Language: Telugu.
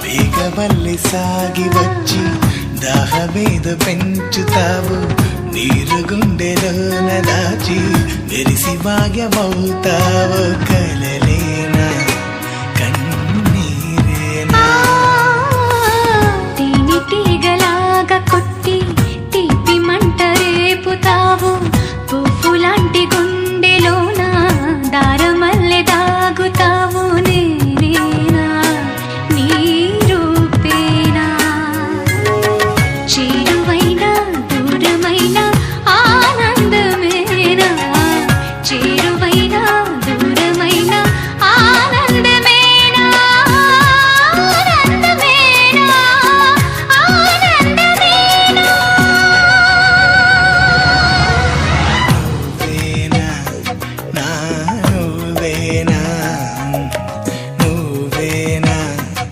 వేగవల్లి సాగి వచ్చి దాహమేద పెంచుతావు నీరు గుండెలోన దాచి మెరిసి భాగ్యమవుతావు కలలే